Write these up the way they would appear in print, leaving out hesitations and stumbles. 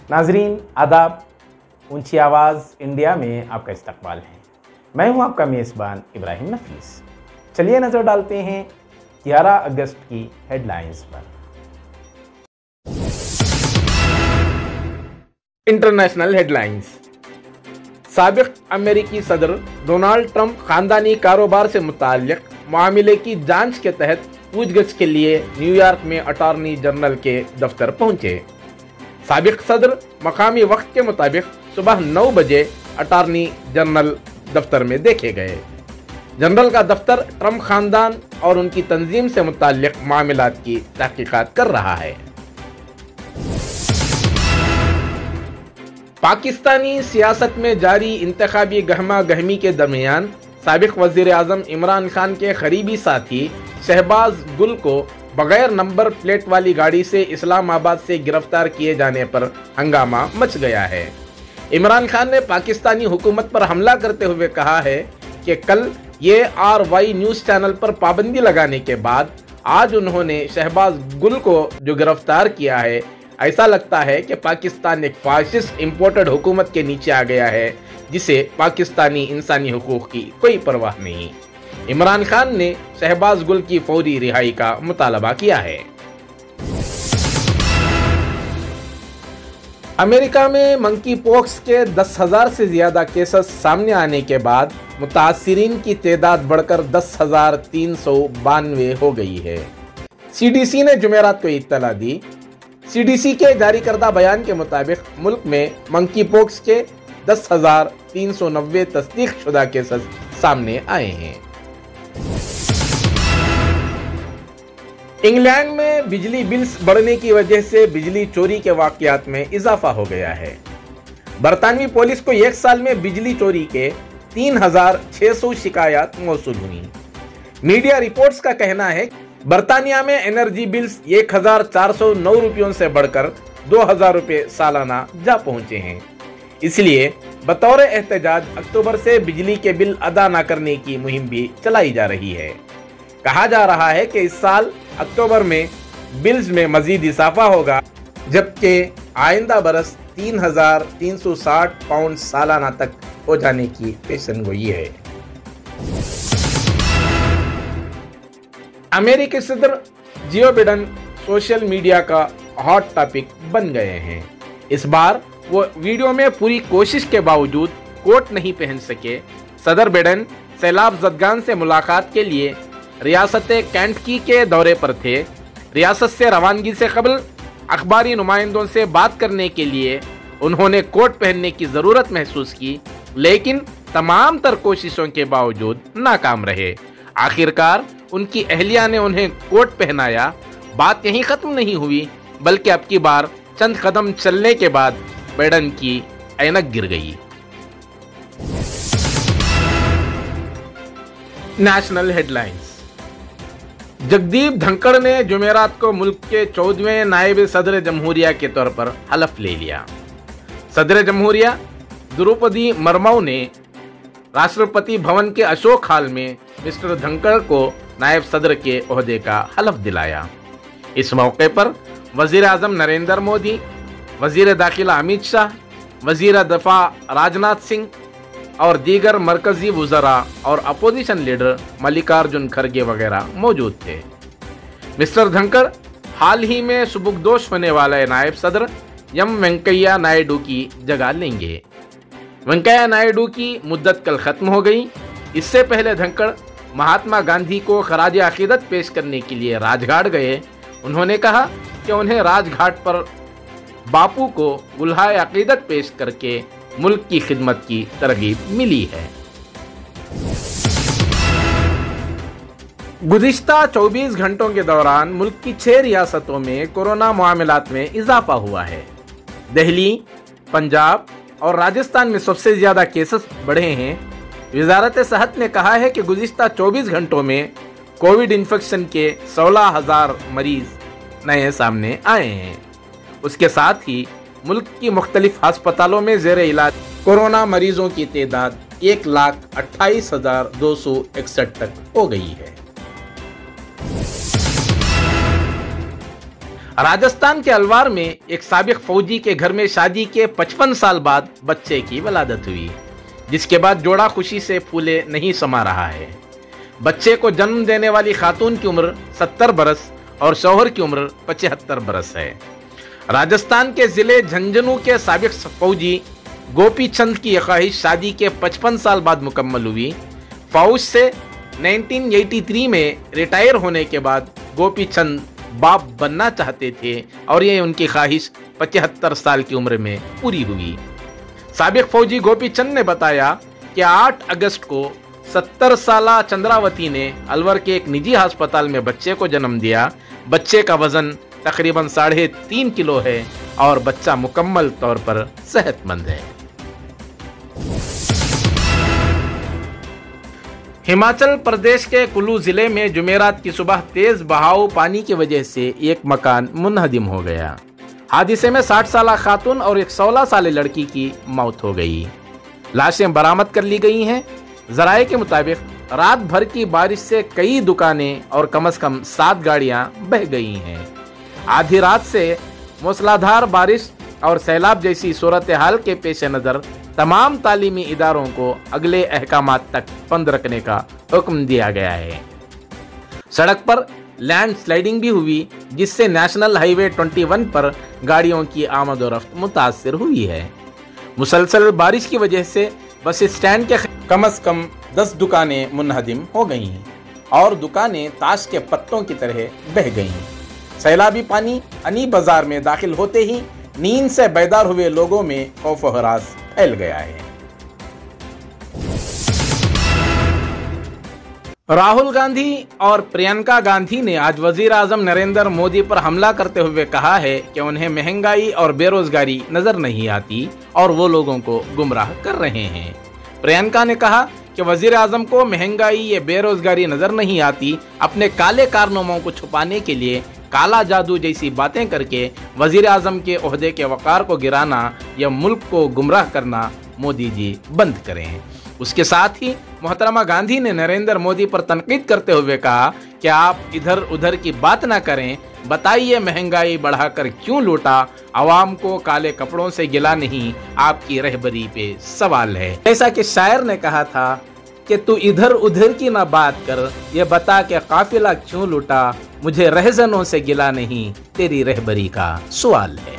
नाजरीन आदाब, ऊंची आवाज़ इंडिया में आपका इस्तकबाल है। मैं हूं आपका मेज़बान इब्राहिम नफीस। चलिए नज़र डालते हैं 11 अगस्त की हेडलाइंस पर। International headlines. साबिक अमेरिकी सदर डोनाल्ड ट्रंप खानदानी कारोबार से मुताल्लिक मामले की जांच के तहत पूछगछ के लिए न्यूयॉर्क में अटॉर्नी जनरल के दफ्तर पहुंचे। साबिक सदर मकामी वक्त के मुताबिक सुबह 9 बजे अटॉर्नी जनरल दफ्तर में देखे गए। जनरल का दफ्तर ट्रंप खानदान और उनकी तंजीम से मुताल्लिक मामलात की तहकीकात कर रहा है। पाकिस्तानी सियासत में जारी इंतखाबी गहमा गहमी के दरमियान साबिक वजीर आज़म इमरान खान के करीबी साथी शहबाज गुल को बगैर नंबर प्लेट वाली गाड़ी से इस्लामाबाद से गिरफ्तार किए जाने पर हंगामा मच गया है। इमरान खान ने पाकिस्तानी हुकूमत पर हमला करते हुए कहा है कि कल ये RY न्यूज़ चैनल पर पाबंदी लगाने के बाद आज उन्होंने शहबाज गुल को जो गिरफ्तार किया है, ऐसा लगता है कि पाकिस्तान एक फाशिस्ट इंपोर्टेड हुकूमत के नीचे आ गया है जिसे पाकिस्तानी इंसानी हुकूक की कोई परवाह नहीं। इमरान खान ने शहबाज गुल की फौरी रिहाई का मुतालबा किया है। अमेरिका में मंकी पॉक्स के 10,000 से ज्यादा केसेस सामने आने के बाद मुतासिरीन की तादाद बढ़कर 10,392 हो गई है। CDC ने जुमेरात को इत्तला दी। CDC के जारी करदा बयान के मुताबिक मुल्क में मंकी पॉक्स के 10,390 तस्दीक शुदा केसेस सामने आए हैं। इंग्लैंड में बिजली बिल्स बढ़ने की वजह से बिजली चोरी के वाकयात में इजाफा हो गया है। बरतानवी पुलिस को एक साल में बिजली चोरी के 3,600 शिकायत मौसूल हुई। मीडिया रिपोर्ट्स का कहना है बरतानिया में एनर्जी बिल्स 1,409 रुपयों से बढ़कर 2,000 रुपये सालाना जा पहुंचे हैं। इसलिए बतौर एहतजाज अक्टूबर से बिजली के बिल अदा न करने की मुहिम भी चलाई जा रही है। कहा जा रहा है कि इस साल अक्टूबर में बिल्स में मजीद इजाफा होगा, जबकि आइंदा बरस 3,360 पाउंड सालाना तक हो जाने की पेशेनगोई है। अमेरिकी सदर जो बाइडेन सोशल मीडिया का हॉट टॉपिक बन गए हैं। इस बार वो वीडियो में पूरी कोशिश के बावजूद कोट नहीं पहन सके। सदर बाइडेन सैलाब ज़दगान से मुलाकात के लिए रियासत केंटकी के दौरे पर थे। रियासत से रवानगी से कबल अखबारी नुमाइंदों से बात करने के लिए उन्होंने कोट पहनने की ज़रूरत महसूस की, लेकिन तमाम तर कोशिशों के बावजूद नाकाम रहे। आखिरकार उनकी अहलिया ने उन्हें कोट पहनाया। बात यहीं ख़त्म नहीं हुई, बल्कि अब की बार चंद कदम चलने के बाद बाइडेन की ऐनक गिर गई। National headlines. जगदीप धनखड़ ने जुमेरात को मुल्क के 14वें नायब सदर जमहूरिया के तौर पर हलफ ले लिया। सदर जमहूरिया द्रौपदी मुर्मू ने राष्ट्रपति भवन के अशोक हॉल में मिस्टर धनखड़ को नायब सदर के ओहदे का हलफ दिलाया। इस मौके पर वजीर आजम नरेंद्र मोदी, वजीर दाखिला अमित शाह, वजीर दफा राजनाथ सिंह और दीगर मरकजी वुज़रा और अपोजिशन लीडर मल्लिकार्जुन खड़गे वगैरह मौजूद थे। मिस्टर धनखड़ हाल ही में सुबुकदोश होने वाले नायब सदर एम वेंकैया नायडू की जगह लेंगे। वेंकैया नायडू की मुद्दत कल खत्म हो गई। इससे पहले धनखड़ महात्मा गांधी को खराज अकीदत पेश करने के लिए राजघाट गए। उन्होंने कहा कि उन्हें राजघाट पर बापू को गुल्हाए अकीदत पेश करके मुल्क की खिदमत की तरगीब मिली है। गुज़िश्ता 24 घंटों के दौरान मुल्क की 6 रियासतों में कोरोना मामलात में इजाफा हुआ है। दिल्ली, पंजाब और राजस्थान में सबसे ज्यादा केसेस बढ़े हैं। वजारत सेहत ने कहा है कि गुज़िश्ता 24 घंटों में कोविड इन्फेक्शन के 16,000 मरीज नए सामने आए हैं। उसके साथ ही मुल्क की मुख्तलिफ अस्पतालों में ज़ेर इलाज कोरोना मरीजों की तादाद 1,28,261 तक हो गई है। राजस्थान के अलवार में एक साबिक फौजी के घर में शादी के 55 साल बाद बच्चे की वलादत हुई, जिसके बाद जोड़ा खुशी से फूले नहीं समा रहा है। बच्चे को जन्म देने वाली खातून की उम्र 70 बरस और शौहर की उम्र 75 बरस है। राजस्थान के जिले झुंझुनू के साबिक फौजी गोपी चंद की यह ख्वाहिश शादी के 55 साल बाद मुकम्मल हुई। फौज से 1983 में रिटायर होने के बाद गोपी चंद बाप बनना चाहते थे और ये उनकी ख्वाहिश 75 साल की उम्र में पूरी हुई। साबिक फौजी गोपी चंद ने बताया कि 8 अगस्त को 70 साला चंद्रावती ने अलवर के एक निजी अस्पताल में बच्चे को जन्म दिया। बच्चे का वजन तकरीबन 3.5 किलो है और बच्चा मुकम्मल तौर पर सेहतमंद है। हिमाचल प्रदेश के कुल्लू जिले में जुमेरात की सुबह तेज बहाव पानी की वजह से एक मकान मुनहदिम हो गया। हादसे में 60 साला खातून और एक 16 साल लड़की की मौत हो गई। लाशें बरामद कर ली गई हैं। जराये के मुताबिक रात भर की बारिश से कई दुकानें और कम से कम 7 गाड़ियां बह गई हैं। आधी रात से मूसलाधार बारिश और सैलाब जैसी सूरत हाल के पेश नज़र तमाम तालीमी इदारों को अगले अहकामात तक बंद रखने का हुक्म दिया गया है। सड़क पर लैंड स्लाइडिंग भी हुई, जिससे नेशनल हाईवे 21 पर गाड़ियों की आमदोरफ्त मुतासर हुई है। मुसलसल बारिश की वजह से बस स्टैंड के कम से कम 10 दुकानें मुनहदिम हो गई हैं और दुकानें ताश के पत्तों की तरह बह गई हैं। सैलाबी पानी अनी बाजार में दाखिल होते ही नींद से बेदार हुए लोगों में खौफ व हरास फैल गया है। राहुल गांधी और प्रियंका गांधी ने आज वजीर आजम नरेंद्र मोदी पर हमला करते हुए कहा है कि उन्हें महंगाई और बेरोजगारी नजर नहीं आती और वो लोगों को गुमराह कर रहे हैं। प्रियंका ने कहा कि वजीर आजम को महंगाई या बेरोजगारी नजर नहीं आती। अपने काले कारनामों को छुपाने के लिए काला जादू जैसी बातें करके वजीर आजम के ओहदे के वकार को गिराना या मुल्क को गुमराह करना मोदी जी बंद करें। उसके साथ ही मोहतरमा गांधी ने नरेंद्र मोदी पर तनकीद करते हुए कहा कि आप इधर उधर की बात ना करें, बताइए महंगाई बढ़ाकर क्यों लूटा, आवाम को काले कपड़ों से गिला नहीं, आपकी रहबरी पे सवाल है। ऐसा कि शायर ने कहा था कि तू इधर उधर की ना बात कर, ये बता के काफिला क्यों लूटा, मुझे रहजनों से गिला नहीं, तेरी रहबरी का सवाल है।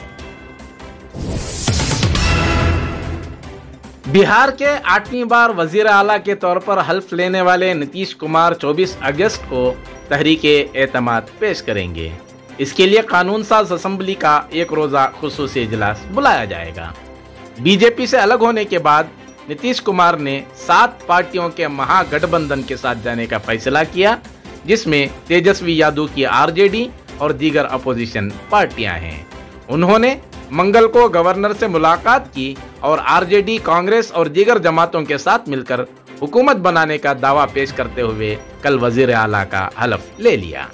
बिहार के 8वीं बार वजीर आला के तौर पर हल्फ लेने वाले नीतीश कुमार 24 अगस्त को तहरीके एतमाद पेश करेंगे। इसके लिए कानून साज असेंबली का एक रोजा खुसूसी इजलास बुलाया जाएगा। बीजेपी से अलग होने के बाद नीतीश कुमार ने 7 पार्टियों के महागठबंधन के साथ जाने का फैसला किया, जिसमें तेजस्वी यादव की आरजेडी और दीगर अपोजिशन पार्टियां हैं। उन्होंने मंगल को गवर्नर से मुलाकात की और आरजेडी, कांग्रेस और दीगर जमातों के साथ मिलकर हुकूमत बनाने का दावा पेश करते हुए कल वजीर आला का हलफ ले लिया।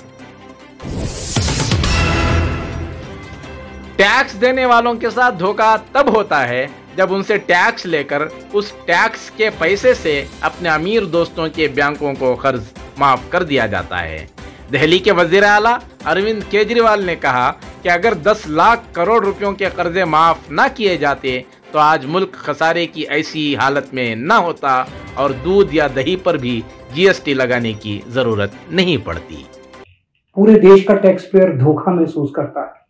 टैक्स देने वालों के साथ धोखा तब होता है जब उनसे टैक्स लेकर उस टैक्स के पैसे से अपने अमीर दोस्तों के बैंकों को कर्ज माफ कर दिया जाता है। दिल्ली के वजीर आला अरविंद केजरीवाल ने कहा कि अगर 10 लाख करोड़ रुपयों के कर्जे माफ न किए जाते तो आज मुल्क खसारे की ऐसी हालत में न होता और दूध या दही पर भी जीएसटी लगाने की जरूरत नहीं पड़ती। पूरे देश का टैक्स पेयर धोखा महसूस करता है।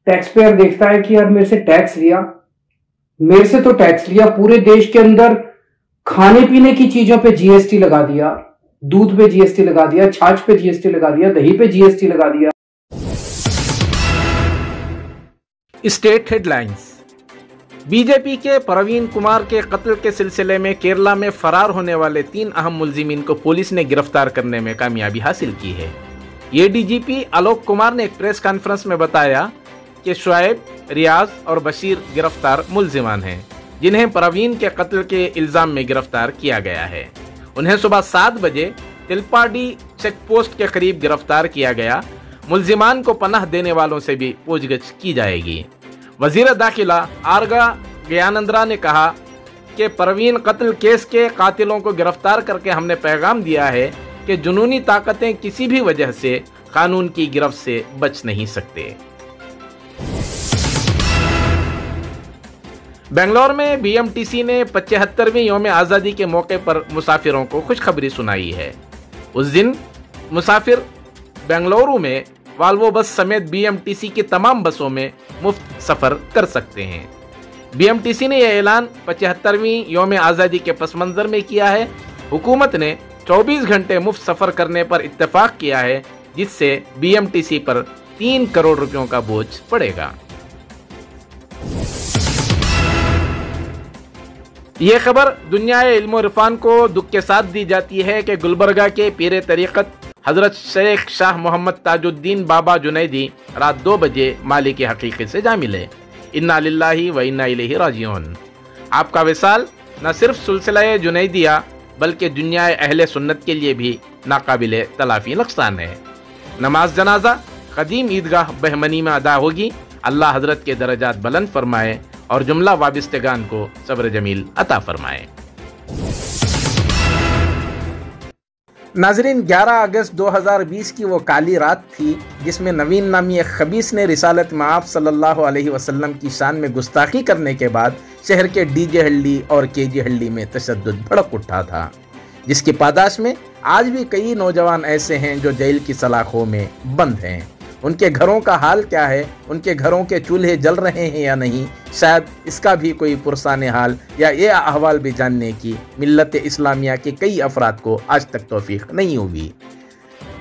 टैक्स पेयर देखता है कि यार मेरे से टैक्स लिया, मेरे से तो टैक्स लिया, पूरे देश के अंदर खाने पीने की चीजों पे जीएसटी लगा दिया, दूध पे जीएसटी लगा दिया, छाछ पे जीएसटी लगा दिया, दही पे जीएसटी लगा दिया। State headlines. बीजेपी के प्रवीण कुमार के कत्ल के सिलसिले में केरला में फरार होने वाले 3 अहम मुलजिमीन को पुलिस ने गिरफ्तार करने में कामयाबी हासिल की है। एडीजीपी आलोक कुमार ने एक प्रेस कॉन्फ्रेंस में बताया कि शुएब, रियाज और बशीर गिरफ्तार मुलजिमान हैं, जिन्हें प्रवीण के कत्ल के इल्जाम में गिरफ्तार किया गया है। उन्हें सुबह 7 बजे तिलपाडी चेक पोस्ट के करीब गिरफ्तार किया गया। मुलजिमान को पनाह देने वालों से भी पूछगछ की जाएगी। वजीर दाखिला आरगा ज्ञानंद्रा ने कहा कि प्रवीण कत्ल केस के कातिलों को गिरफ्तार करके हमने पैगाम दिया है कि जुनूनी ताकतें किसी भी वजह से قانون کی گرفت سے بچ نہیں سکتے۔ بنگلور میں بی ایم ٹی سی نے 75ویں یوم آزادی کے موقع پر مسافروں کو خوشخبری سنائی ہے۔ اس دن مسافر بنگلورو میں والوو بس سمیت بی ایم ٹی سی کی تمام بسوں میں مفت سفر کر سکتے ہیں۔ بی ایم ٹی سی نے یہ اعلان 75ویں یوم آزادی کے پس منظر میں کیا ہے۔ حکومت نے 24 گھنٹے مفت سفر کرنے پر اتفاق کیا ہے، جس سے بی ایم ٹی سی پر 3 کروڑ روپیوں کا بوجھ پڑے گا۔ یہ خبر دنیا علم و عرفان کو دکھ کے ساتھ دی جاتی ہے کہ گلبرگہ کے پیر طریقت حضرت شیخ شاہ محمد تاج الدین بابا جنیدی رات 2 بجے مالک حقیقی سے جا ملے۔ انا للہ و انا الیہ راجعون۔ آپ کا وصال نہ صرف سلسلہ جنیدیہ بلکہ دنیا اہل سنت کے لیے بھی ناقابل تلافی نقصان ہے۔ نماز جنازہ قدیم عیدگاہ بہمنی میں ادا ہوگی۔ اللہ حضرت کے درجات بلند فرمائے اور جملہ وابستگان کو صبر جمیل عطا فرمائے۔ ناظرین، 11 اگست 2020 کی وہ کالی رات تھی جس میں نوین نامی ایک خبیث نے رسالت مآب صلی اللہ علیہ وسلم کی شان میں گستاخی کرنے کے بعد شہر کے ڈی جے ہلڈی اور کے جی ہلڈی میں تشدد بھڑک اٹھا تھا، جس کی پاداش میں آج بھی کئی نوجوان ایسے ہیں جو جیل کی سلاخوں میں بند ہیں۔ ان کے گھروں کا حال کیا ہے؟ ان کے گھروں کے چولہے جل رہے ہیں یا نہیں؟ شاید اس کا بھی کوئی پرسان حال یا یہ احوال بھی جاننے کی ملت اسلامیہ کے کئی افراد کو آج تک توفیق نہیں ہوئی۔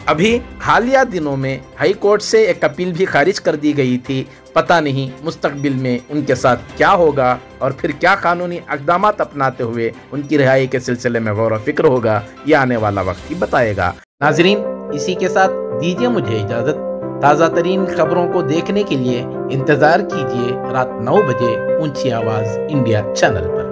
ابھی حالیہ دنوں میں ہائی کورٹ سے ایک اپیل بھی خارج کر دی گئی تھی۔ پتہ نہیں مستقبل میں ان کے ساتھ کیا ہوگا اور پھر کیا قانونی اقدامات اپناتے ہوئے ان کی رہائی کے سلسلے میں غور و فکر ہوگا، یہ آنے والا وقت ہی بتائے گا۔ ناظرین، اسی کے ساتھ دیجیے مجھے اجازت۔ تازہ ترین خبروں کو دیکھنے کے لیے انتظار کیجیے رات 9 بجے اونچی آواز انڈیا چینل پر۔